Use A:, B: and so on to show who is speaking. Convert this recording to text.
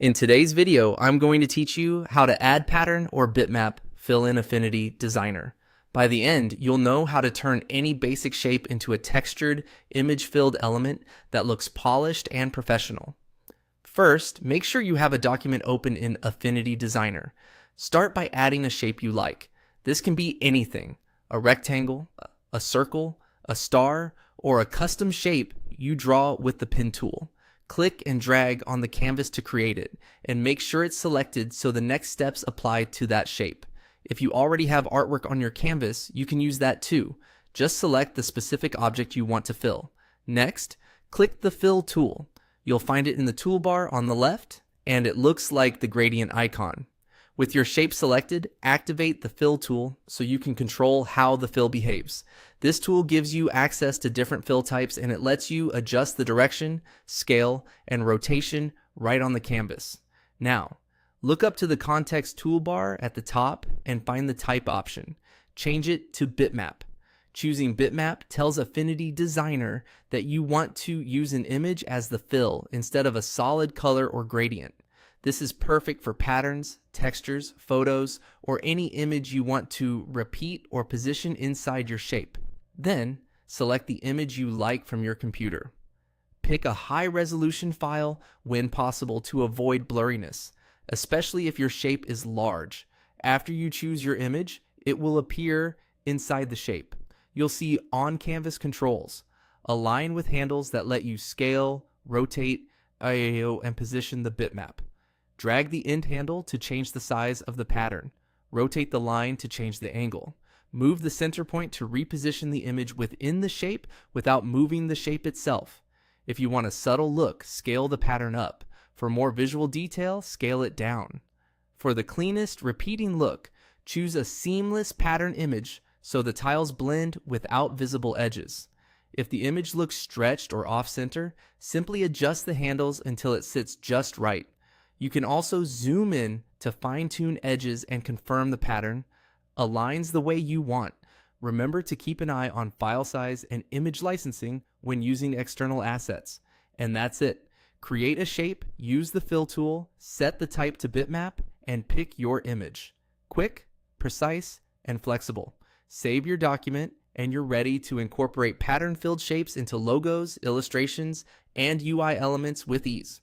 A: In today's video, I'm going to teach you how to add pattern or bitmap fill-in Affinity Designer. By the end, you'll know how to turn any basic shape into a textured, image-filled element that looks polished and professional. First, make sure you have a document open in Affinity Designer. Start by adding a shape you like. This can be anything: a rectangle, a circle, a star, or a custom shape you draw with the pen tool. Click and drag on the canvas to create it, and make sure it's selected so the next steps apply to that shape. If you already have artwork on your canvas, you can use that too. Just select the specific object you want to fill. Next, click the Fill tool. You'll find it in the toolbar on the left, and it looks like the gradient icon. With your shape selected, activate the Fill tool so you can control how the fill behaves. This tool gives you access to different fill types, and it lets you adjust the direction, scale, and rotation right on the canvas. Now, look up to the context toolbar at the top and find the type option. Change it to Bitmap. Choosing Bitmap tells Affinity Designer that you want to use an image as the fill instead of a solid color or gradient. This is perfect for patterns, textures, photos, or any image you want to repeat or position inside your shape. Then, select the image you like from your computer. Pick a high-resolution file when possible to avoid blurriness, especially if your shape is large. After you choose your image, it will appear inside the shape. You'll see on-canvas controls, a line with handles that let you scale, rotate, and position the bitmap. Drag the end handle to change the size of the pattern. Rotate the line to change the angle. Move the center point to reposition the image within the shape without moving the shape itself. If you want a subtle look, scale the pattern up. For more visual detail, scale it down. For the cleanest, repeating look, choose a seamless pattern image so the tiles blend without visible edges. If the image looks stretched or off-center, simply adjust the handles until it sits just right. You can also zoom in to fine-tune edges and confirm the pattern aligns the way you want. Remember to keep an eye on file size and image licensing when using external assets. And that's it. Create a shape, use the Fill tool, set the type to Bitmap, and pick your image. Quick, precise, and flexible. Save your document, and you're ready to incorporate pattern-filled shapes into logos, illustrations, and UI elements with ease.